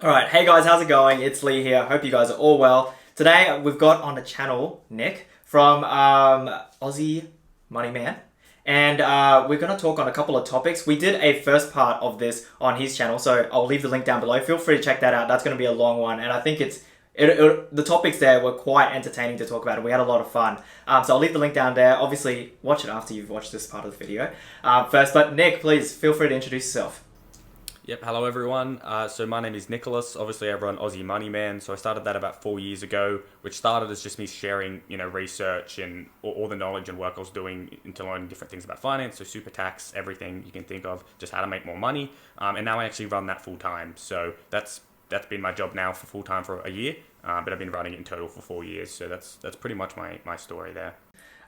Alright, hey guys, how's it going? It's Lee here. Hope you guys are all well. Today we've got on the channel Nick from Aussie Money Man. And we're going to talk on a couple of topics. We did a first part of this on his channel, so I'll leave the link down below. Feel free to check that out. That's going to be a long one, and I think the topics there were quite entertaining to talk about, and we had a lot of fun. So I'll leave the link down there. Obviously, watch it after you've watched this part of the video first. But Nick, please feel free to introduce yourself. Yep, hello everyone. So my name is Nicholas. Obviously I run Aussie Money Man. So I started that about 4 years ago, which started as just me sharing, research and all the knowledge and work I was doing into learning different things about finance. So super tax, everything you can think of, just how to make more money. And now I actually run that full time. So that's been my job now for full time for a year. But I've been running it in total for 4 years. So that's pretty much my story there.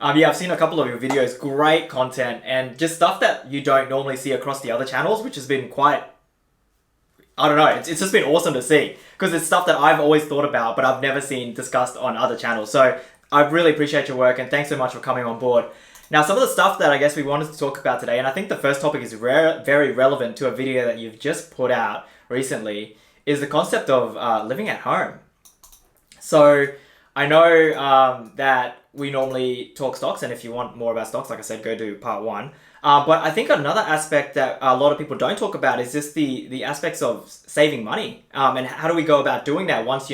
Yeah, I've seen a couple of your videos. Great content and just stuff that you don't normally see across the other channels, which has been quite... I don't know, it's just been awesome to see because it's stuff that I've always thought about but I've never seen discussed on other channels. So I really appreciate your work and thanks so much for coming on board. Now, some of the stuff that I guess we wanted to talk about today, and I think the first topic is very relevant to a video that you've just put out recently, is the concept of living at home. So I know that we normally talk stocks, and if you want more about stocks, like I said, go to part 1. But I think another aspect that a lot of people don't talk about is just the aspects of saving money. And how do we go about doing that once,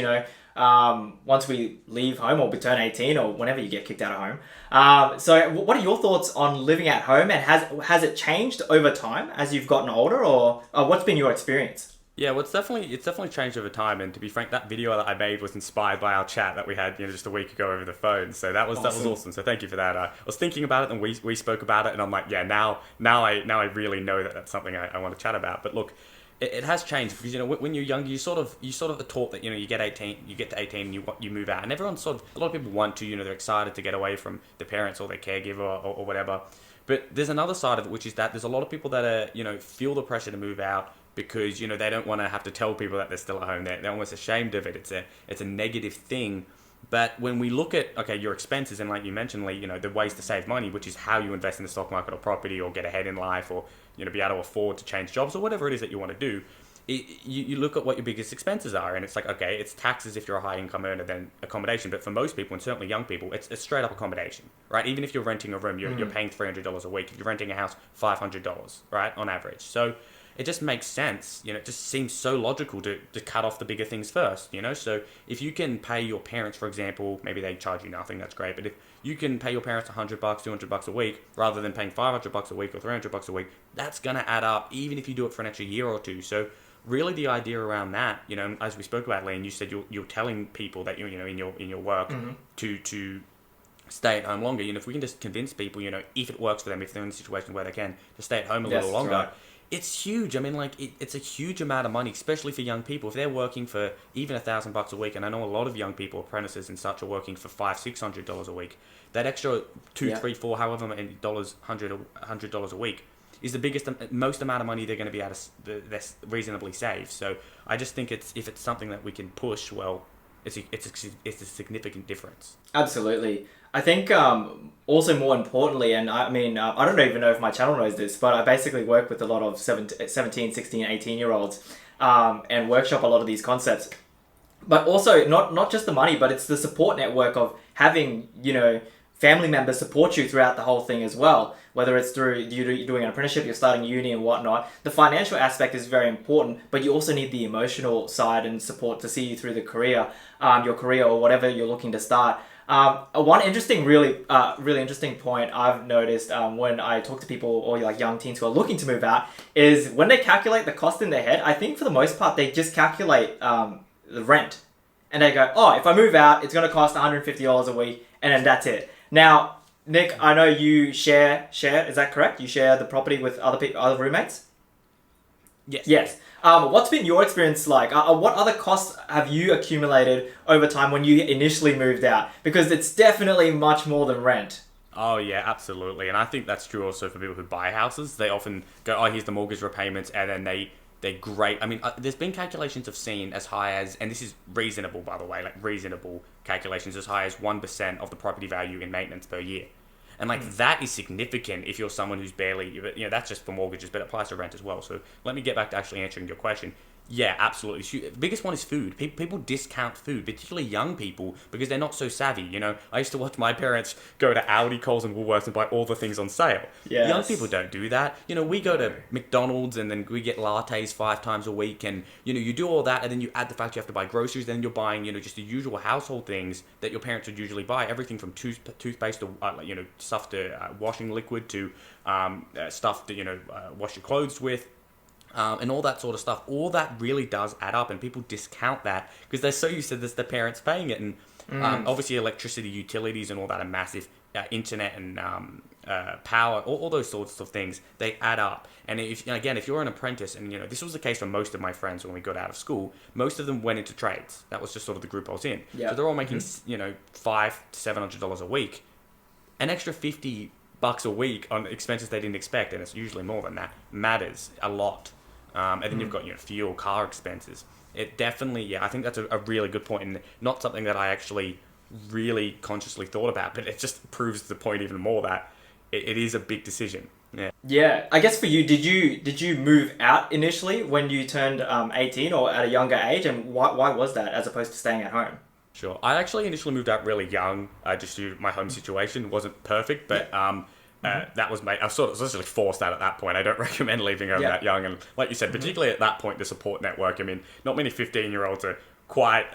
once we leave home or we turn 18 or whenever you get kicked out of home. So what are your thoughts on living at home, and has it changed over time as you've gotten older, or what's been your experience? Yeah, well, it's definitely changed over time, and to be frank, that video that I made was inspired by our chat that we had, just a week ago over the phone. So that was awesome. So thank you for that. I was thinking about it, and we spoke about it, and I'm like, yeah, now I really know that that's something I want to chat about. But look, it has changed because when you're younger, you sort of are taught that you get to 18, and you move out, and everyone's a lot of people want to, they're excited to get away from their parents or their caregiver or whatever. But there's another side of it, which is that there's a lot of people that are feel the pressure to move out, because they don't want to have to tell people that they're still at home. They're almost ashamed of it. It's a negative thing. But when we look at your expenses, and like you mentioned, Lee, the ways to save money, which is how you invest in the stock market or property or get ahead in life, or be able to afford to change jobs or whatever it is that you want to do. You look at what your biggest expenses are, and it's like, okay, it's taxes if you're a high income earner, then accommodation. But for most people, and certainly young people, it's straight up accommodation, right? Even if you're renting a room, you're paying $300 a week. If you're renting a house, $500, right, on average. So it just makes sense, it just seems so logical to cut off the bigger things first, So if you can pay your parents, for example, maybe they charge you nothing, that's great. But if you can pay your parents $100, $200 a week, rather than paying $500 a week or $300 a week, that's going to add up, even if you do it for an extra year or two. So really the idea around that, as we spoke about, Lee, and you said you're telling people that, in your work to stay at home longer. If we can just convince people, if it works for them, if they're in a situation where they can, to stay at home a little longer. Right. It's huge. I mean, it's a huge amount of money, especially for young people. If they're working for even $1,000 a week, and I know a lot of young people, apprentices and such, are working for $500-$600 a week. That extra $200, $300, $400, however many dollars, $100 a week is the most amount of money they're going to be able to reasonably save. So I just think if it's something that we can push, well, it's a significant difference. Absolutely. I think also more importantly, and I mean, I don't even know if my channel knows this, but I basically work with a lot of 17, 16, 18-year-olds and workshop a lot of these concepts. But also, not just the money, but it's the support network of having, family members support you throughout the whole thing as well. Whether it's through you doing an apprenticeship, you're starting uni and whatnot. The financial aspect is very important, but you also need the emotional side and support to see you through the career, your career or whatever you're looking to start. One interesting, really interesting point I've noticed when I talk to people or like young teens who are looking to move out is when they calculate the cost in their head, I think for the most part they just calculate the rent. And they go, oh, if I move out, it's going to cost $150 a week, and then that's it. Now, Nick, I know you share, is that correct? You share the property with other roommates? Yes. Yes. What's been your experience like? What other costs have you accumulated over time when you initially moved out? Because it's definitely much more than rent. Oh, yeah, absolutely. And I think that's true also for people who buy houses. They often go, oh, here's the mortgage repayments, and then they're great. I mean, there's been calculations I've seen as high as, and this is reasonable, by the way, like reasonable calculations as high as 1% of the property value in maintenance per year. And that is significant if you're someone who's barely, that's just for mortgages, but it applies to rent as well. So let me get back to actually answering your question. Yeah, absolutely. The biggest one is food. People discount food, particularly young people, because they're not so savvy. You know, I used to watch my parents go to Aldi, Coles, and Woolworths and buy all the things on sale. Yes. Young people don't do that. You know, we go to McDonald's and then we get lattes 5 times a week, and you know, you do all that, and then you add the fact you have to buy groceries. Then you're buying, you know, just the usual household things that your parents would usually buy. Everything from toothpaste to you know, stuff to washing liquid to stuff to, you know, wash your clothes with. And all that sort of stuff. All that really does add up, and people discount that because they're so used to this, their parents paying it. And obviously electricity, utilities and all that are massive. Internet and power, all those sorts of things, they add up. And if you're an apprentice, and you know, this was the case for most of my friends when we got out of school, most of them went into trades. That was just sort of the group I was in. Yep. So they're all making, you know, $500 to $700 a week. An extra $50 a week on expenses they didn't expect, and it's usually more than that, matters a lot. And then you've got, you know, fuel, car expenses. It definitely, yeah, I think that's a really good point, and not something that I actually really consciously thought about, but it just proves the point even more that it is a big decision. Yeah. Yeah, I guess for you, did you move out initially when you turned 18 or at a younger age, and why was that as opposed to staying at home? Sure. I actually initially moved out really young, just due to my home situation. It wasn't perfect, but that was I was essentially forced out at that point. I don't recommend leaving home that young. And like you said, particularly at that point, the support network, I mean, not many 15-year-olds are quite,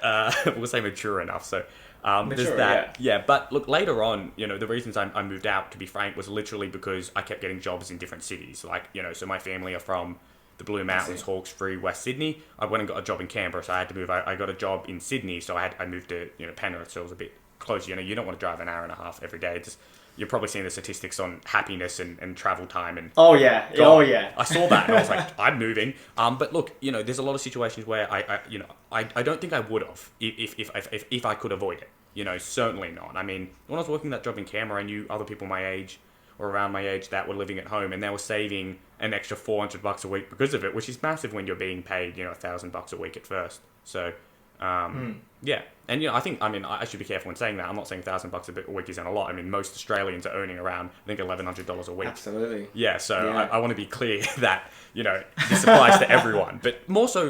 we'll say, mature enough. So there's that. Yeah, but look, later on, you know, the reasons I moved out, to be frank, was literally because I kept getting jobs in different cities. Like, you know, so my family are from the Blue Mountains, Hawkesbury, West Sydney. I went and got a job in Canberra, so I had to move. I got a job in Sydney, so I moved to, you know, Penrith, so it was a bit close. You know, you don't want to drive an hour and a half every day. You're probably seeing the statistics on happiness and travel time. And I saw that and I was like, I'm moving. But look, you know, there's a lot of situations where I don't think I would have if I could avoid it. You know, certainly not. I mean, when I was working that job in Canberra, I knew other people my age or around my age that were living at home, and they were saving an extra $400 a week because of it, which is massive when you're being paid, you know, $1,000 a week at first. So, yeah. And, you know, I should be careful when saying that. I'm not saying $1,000 a week isn't a lot. I mean, most Australians are earning around, I think, $1,100 a week. Absolutely. Yeah, so I want to be clear that, you know, this applies to everyone. But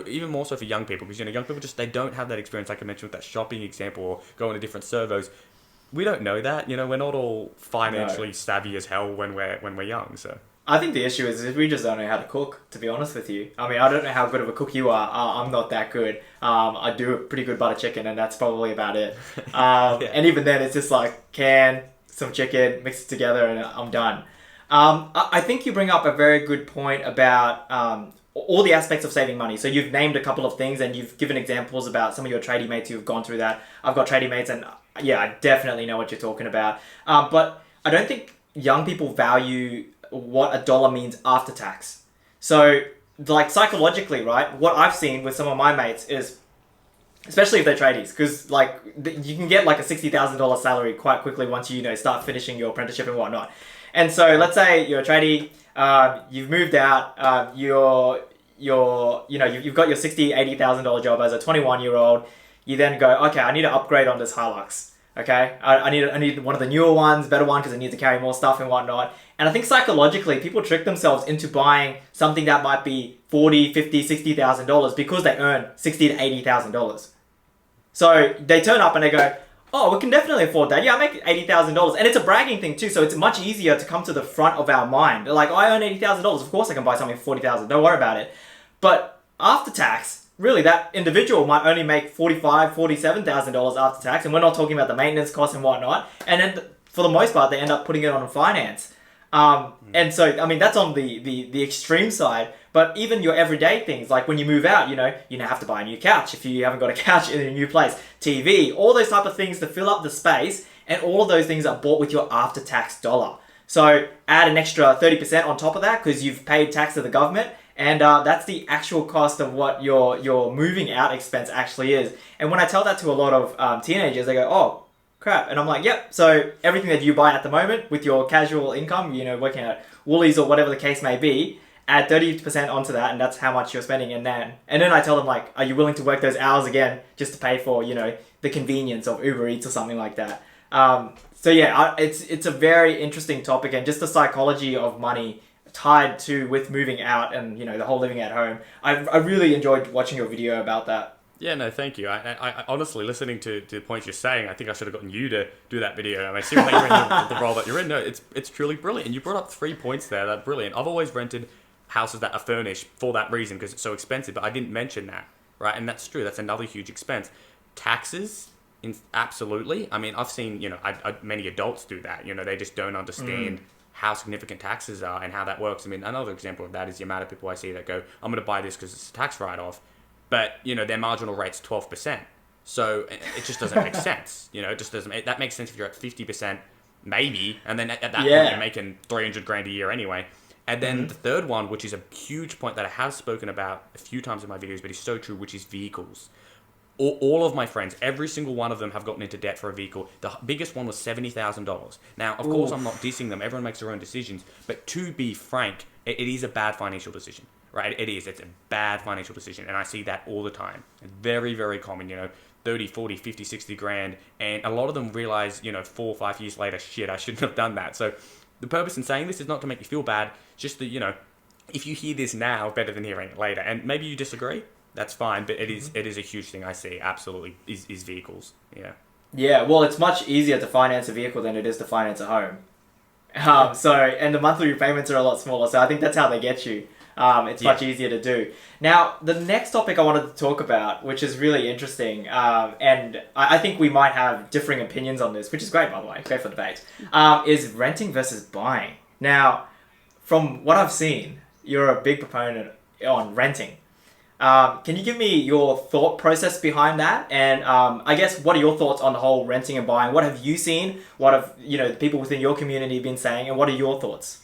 even more so for young people, because, you know, young people they don't have that experience, like I mentioned with that shopping example or going to different servos. We don't know that. You know, we're not all financially savvy as hell when we're young, so... I think the issue is we just don't know how to cook, to be honest with you. I mean, I don't know how good of a cook you are. I'm not that good. I do a pretty good butter chicken, and that's probably about it. And even then, it's just like can some chicken, mix it together, and I'm done. I think you bring up a very good point about all the aspects of saving money. So you've named a couple of things, and you've given examples about some of your tradie mates who've gone through that. I've got tradie mates, and yeah, I definitely know what you're talking about. But I don't think young people value what a dollar means after tax. So, like, psychologically, right, what I've seen with some of my mates is, especially if they're tradies, because, like, you can get, like, a $60,000 salary quite quickly once you know, start finishing your apprenticeship and whatnot. And so, let's say you're a tradie, you've moved out, you've got your $60,000, $80,000 job as a 21-year-old. You then go, okay, I need to upgrade on this Hilux. Okay, I need one of the newer ones, better one, because I need to carry more stuff and whatnot. And I think psychologically, people trick themselves into buying something that might be $40,000, $50,000, $60,000 because they earn $60,000 to $80,000. So they turn up and they go, oh, we can definitely afford that. Yeah, I make $80,000. And it's a bragging thing too, so it's much easier to come to the front of our mind. They're like, oh, I earn $80,000. Of course I can buy something for $40,000. Don't worry about it. But after tax, really, that individual might only make $45,000, $47,000 after tax, and we're not talking about the maintenance costs and whatnot. And then, for the most part, they end up putting it on finance. And so, I mean, that's on the extreme side. But even your everyday things, like when you move out, you have to buy a new couch if you haven't got a couch in a new place, TV, all those type of things to fill up the space, and all of those things are bought with your after-tax dollar. So add an extra 30% on top of that because you've paid tax to the government. And that's the actual cost of what your moving out expense actually is. And when I tell that to a lot of teenagers, they go, oh, crap. And I'm like, yep. So everything that you buy at the moment with your casual income, working at Woolies or whatever the case may be, add 30% onto that, and that's how much you're spending. And then I tell them, like, are you willing to work those hours again just to pay for, the convenience of Uber Eats or something like that? So yeah, it's a very interesting topic, and just the psychology of money tied to with moving out and, you know, the whole living at home. I really enjoyed watching your video about that. Yeah, no, thank you. I honestly, listening to the points you're saying, I think I should have gotten you to do that video. I mean, seeing like you're in the role that you're in, no, it's truly brilliant. And you brought up 3 points there that are brilliant. I've always rented houses that are furnished for that reason because it's so expensive, but I didn't mention that, right? And that's true. That's another huge expense. Taxes, absolutely. I mean, I've seen, you know, many adults do that. You know, they just don't understand how significant taxes are and how that works. I mean, another example of that is the amount of people I see that go, I'm going to buy this because it's a tax write-off. But, you know, their marginal rate's 12%. So it just doesn't make sense. You know, it just doesn't. That makes sense if you're at 50%, maybe. And then at that point, you're making 300 grand a year anyway. And then the third one, which is a huge point that I have spoken about a few times in my videos, but is so true, which is vehicles. All of my friends, every single one of them have gotten into debt for a vehicle. The biggest one was $70,000. Now, of course, I'm not dissing them. Everyone makes their own decisions. But to be frank, it is a bad financial decision. Right, it is. It's a bad financial decision, and I see that all the time. It's very, very common, you know, 30, 40, 50, 60 grand, and a lot of them realize, you know, 4 or 5 years later, shit, I shouldn't have done that. So the purpose in saying this is not to make you feel bad, just that, you know, if you hear this now, better than hearing it later. And maybe you disagree, that's fine, but it is a huge thing I see, absolutely, is vehicles, yeah. Yeah, well, it's much easier to finance a vehicle than it is to finance a home. And the monthly repayments are a lot smaller, so I think that's how they get you. It's much easier to do. Now, the next topic I wanted to talk about, which is really interesting, and I think we might have differing opinions on this, which is great, by the way, great for debate, is renting versus buying. Now, from what I've seen, you're a big proponent on renting. Can you give me your thought process behind that? And I guess, what are your thoughts on the whole renting and buying? What have you seen? What have, you know, the people within your community been saying? And what are your thoughts?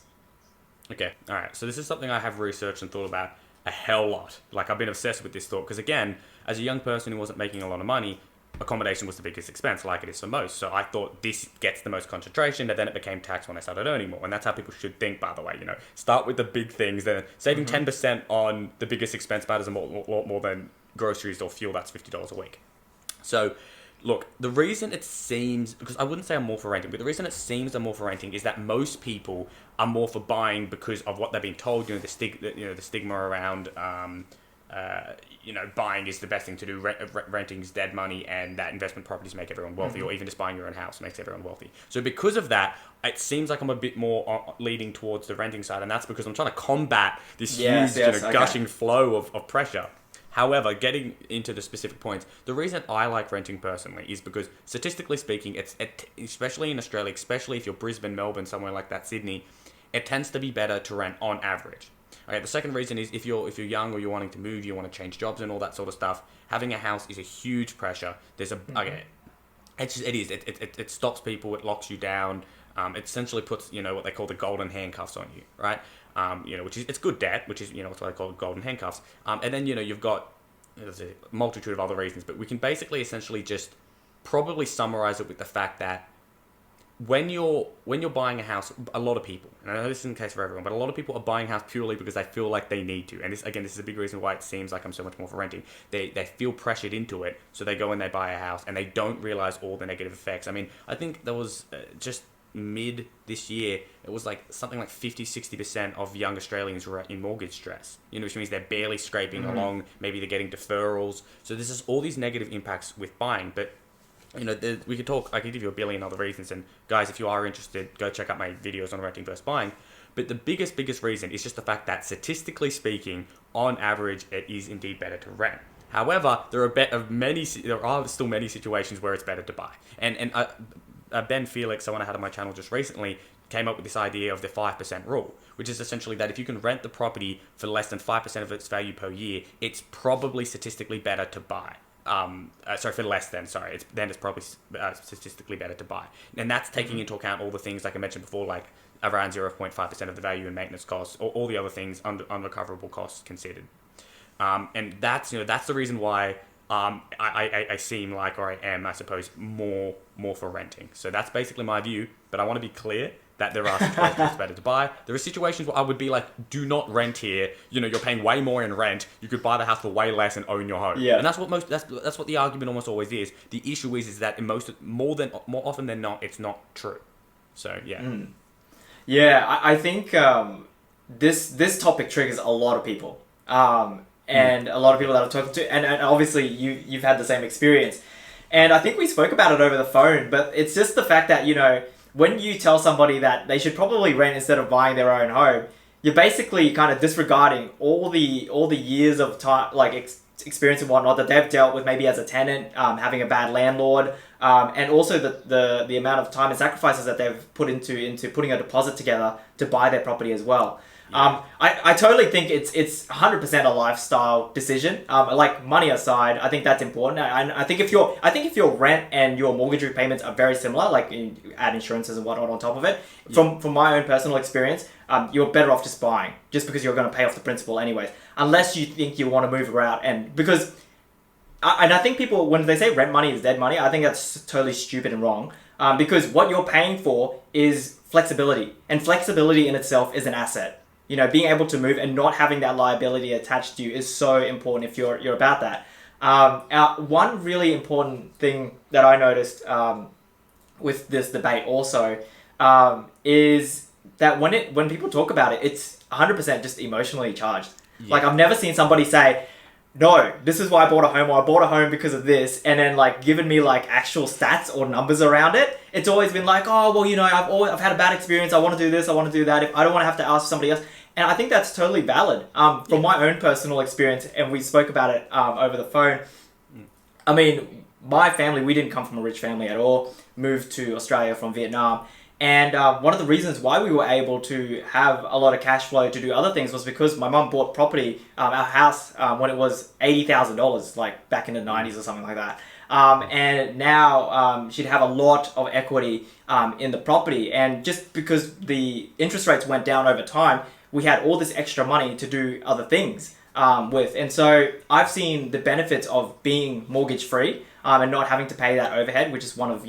Okay, all right. So this is something I have researched and thought about a hell lot. Like, I've been obsessed with this thought because, again, as a young person who wasn't making a lot of money, accommodation was the biggest expense, like it is for most. So I thought this gets the most concentration, and then it became tax when I started earning more. And that's how people should think, by the way. You know, start with the big things. Then saving 10% on the biggest expense matters a lot more than groceries or fuel. That's $50 a week. So, look, the reason it seems, because I wouldn't say I'm more for renting, but the reason it seems I'm more for renting is that most people are more for buying because of what they've been told. You know, the stigma around, you know, buying is the best thing to do. Renting's dead money, and that investment properties make everyone wealthy, or even just buying your own house makes everyone wealthy. So because of that, it seems like I'm a bit more leading towards the renting side, and that's because I'm trying to combat this huge, gushing flow of pressure. However, getting into the specific points, the reason I like renting personally is because, statistically speaking, especially in Australia, especially if you're Brisbane, Melbourne, somewhere like that, Sydney, it tends to be better to rent on average. Okay, the second reason is if you're young or you're wanting to move, you want to change jobs and all that sort of stuff, having a house is a huge pressure. There's it stops people, it locks you down. It essentially puts, you know, what they call the golden handcuffs on you, right? You know, it's good debt, which is, you know, what I call golden handcuffs. And then, you know, you've got there's a multitude of other reasons, but we can basically essentially just probably summarize it with the fact that when you're buying a house, a lot of people, and I know this isn't the case for everyone, but a lot of people are buying a house purely because they feel like they need to. And this is a big reason why it seems like I'm so much more for renting. They feel pressured into it, so they go and they buy a house, and they don't realize all the negative effects. I mean, I think there was just mid this year, it was like something like 50-60% of young Australians were in mortgage stress, you know, which means they're barely scraping along, maybe they're getting deferrals. So this is all these negative impacts with buying. But, you know, we could talk, I could give you a billion other reasons, and guys, if you are interested, go check out my videos on renting versus buying. But the biggest reason is just the fact that, statistically speaking, on average, it is indeed better to rent. However, there are still many situations where it's better to buy. And Ben Felix, someone I had on my channel just recently, came up with this idea of the 5% rule, which is essentially that if you can rent the property for less than 5% of its value per year, it's probably statistically better to buy. For less than, it's probably statistically better to buy. And that's taking into account all the things, like I mentioned before, like around 0.5% of the value and maintenance costs, or all the other things, unrecoverable costs considered. And that's the reason why I seem like, or I am, I suppose, more for renting. So that's basically my view, but I want to be clear that there are situations it's better to buy. There are situations where I would be like, do not rent here. You know, you're paying way more in rent. You could buy the house for way less and own your home. Yeah. And that's what the argument almost always is. The issue is that more often than not, it's not true. So yeah. Yeah, I think this topic triggers a lot of people, and a lot of people that I'm talking to, and obviously you've had the same experience, and I think we spoke about it over the phone. But it's just the fact that when you tell somebody that they should probably rent instead of buying their own home, you're basically kind of disregarding all the years of time, like experience and whatnot that they've dealt with, maybe as a tenant, having a bad landlord, and also the amount of time and sacrifices that they've put into putting a deposit together to buy their property as well. Yeah. I totally think it's 100% a lifestyle decision. Like money aside, I think that's important. I think if your rent and your mortgage repayments are very similar, like you add insurances and whatnot on top of it, from my own personal experience, you're better off just buying, just because you're going to pay off the principal anyways, unless you think you want to move around. And because, and I think people, when they say rent money is dead money, I think that's totally stupid and wrong. Because what you're paying for is flexibility, and flexibility in itself is an asset. Being able to move and not having that liability attached to you is so important if you're about that. One really important thing that I noticed with this debate also is that when people talk about it, it's 100% just emotionally charged. Yeah. Like, I've never seen somebody say, no, this is why I bought a home, or I bought a home because of this, and then like given me like actual stats or numbers around it. It's always been like, oh well, I've had a bad experience, I want to do this, I want to do that, if I don't want to have to ask somebody else. And I think that's totally valid. From my own personal experience, and we spoke about it over the phone. I mean, my family, we didn't come from a rich family at all. Moved to Australia from Vietnam. And one of the reasons why we were able to have a lot of cash flow to do other things was because my mum bought property, our house, when it was $80,000, like back in the 90s or something like that. And now she'd have a lot of equity in the property. And just because the interest rates went down over time, we had all this extra money to do other things with. And so I've seen the benefits of being mortgage free and not having to pay that overhead, which is one of,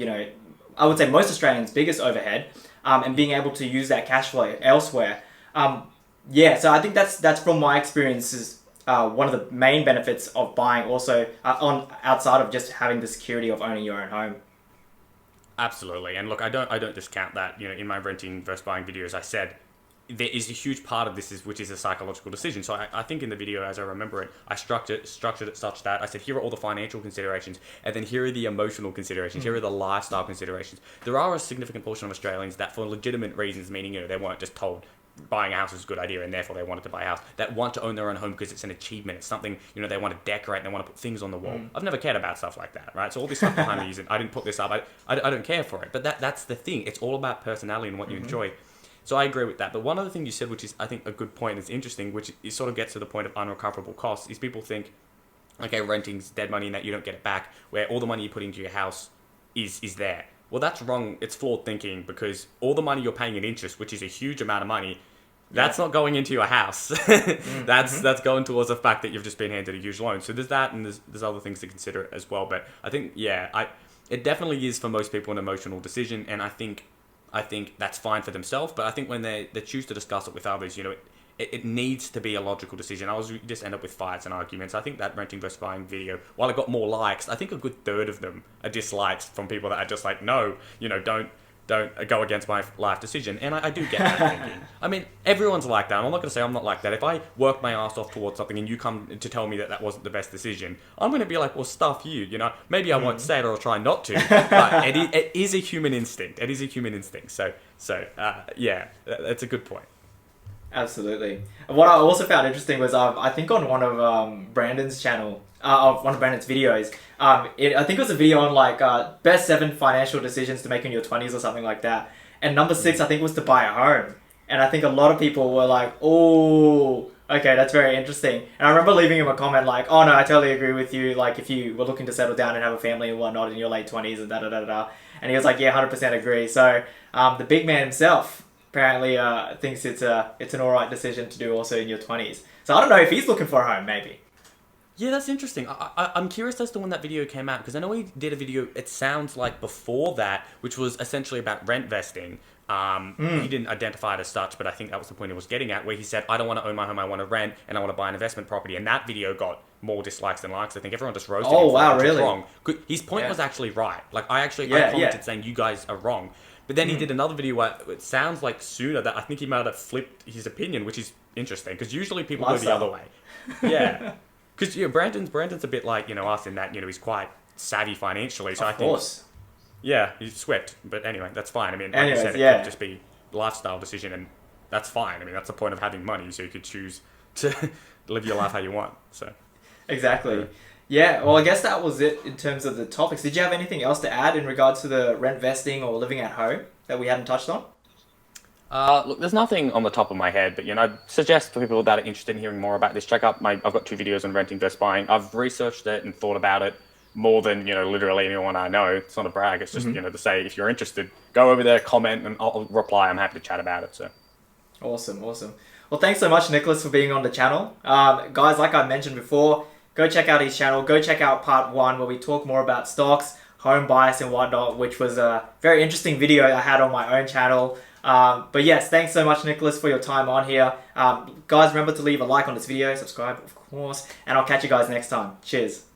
I would say most Australians' biggest overhead, and being able to use that cash flow elsewhere. So I think that's from my experiences, one of the main benefits of buying also outside of just having the security of owning your own home. Absolutely. And look, I don't discount that. In my renting versus buying videos, I said there is a huge part of this which is a psychological decision. So I think in the video, as I remember it, I structured it such that I said, here are all the financial considerations, and then here are the emotional considerations, here are the lifestyle considerations. There are a significant portion of Australians that, for legitimate reasons, meaning they weren't just told buying a house is a good idea and therefore they wanted to buy a house, that want to own their own home because it's an achievement, it's something they want to decorate and they want to put things on the wall. I've never cared about stuff like that, right? So all this stuff behind the reason I didn't put this up, I don't care for it. But that's the thing, it's all about personality and what you enjoy. So I agree with that. But one other thing you said, which is I think a good point, is interesting, which is sort of gets to the point of unrecoverable costs, is people think, okay, renting's dead money and that you don't get it back, where all the money you put into your house is there. Well, that's wrong. It's flawed thinking, because all the money you're paying in interest, which is a huge amount of money, that's not going into your house. That's going towards the fact that you've just been handed a huge loan. So there's that, and there's other things to consider as well. But I think, it definitely is for most people an emotional decision, and I think that's fine for themselves. But I think when they choose to discuss it with others, it needs to be a logical decision. You just end up with fights and arguments. I think that renting versus buying video, while it got more likes, I think a good third of them are dislikes from people that are just like, no, don't go against my life decision. And I do get that thinking. I mean, everyone's like that. I'm not going to say I'm not like that. If I work my ass off towards something and you come to tell me that wasn't the best decision, I'm going to be like, well, stuff you, Maybe I won't say it, or I'll try not to. But it is a human instinct. It is a human instinct. So that's a good point. Absolutely. What I also found interesting was I think on one of Brandon's channel, one of Brandon's videos, I think it was a video on like best 7 financial decisions to make in your 20s or something like that. And number 6, I think, was to buy a home. And I think a lot of people were like, oh, okay, that's very interesting. And I remember leaving him a comment like, oh no, I totally agree with you. Like, if you were looking to settle down and have a family and whatnot in your late 20s and da-da-da-da. And he was like, yeah, 100% agree. So the big man himself apparently thinks it's an alright decision to do also in your 20s. So I don't know if he's looking for a home, maybe. Yeah, that's interesting. I'm curious as to when that video came out, because I know he did a video, it sounds like before that, which was essentially about rent vesting. He didn't identify it as such, but I think that was the point he was getting at, where he said, I don't want to own my home, I want to rent, and I want to buy an investment property. And that video got more dislikes than likes. I think everyone just roasted him. Oh, wow, which really? Wrong. His point was actually right. Like, I commented saying, you guys are wrong. But then he did another video where it sounds like sooner that I think he might have flipped his opinion, which is interesting because usually people go the other way. Yeah, because Brandon's a bit like us in that he's quite savvy financially. So I think he's swept. But anyway, that's fine. I mean, like you said, it could just be a lifestyle decision, and that's fine. I mean, that's the point of having money, so you could choose to live your life how you want. So exactly. Yeah, well, I guess that was it in terms of the topics. Did you have anything else to add in regards to the rent vesting or living at home that we hadn't touched on? Look, there's nothing on the top of my head, but I'd suggest for people that are interested in hearing more about this, check out I've got 2 videos on renting versus buying. I've researched it and thought about it more than literally anyone I know. It's not a brag. It's just to say if you're interested, go over there, comment, and I'll reply. I'm happy to chat about it. So awesome. Well, thanks so much, Nicholas, for being on the channel, guys. Like I mentioned before, go check out his channel. Go check out part 1 where we talk more about stocks, home bias and whatnot, which was a very interesting video I had on my own channel. But yes, thanks so much, Nicholas, for your time on here. Guys, remember to leave a like on this video, subscribe, of course, and I'll catch you guys next time. Cheers.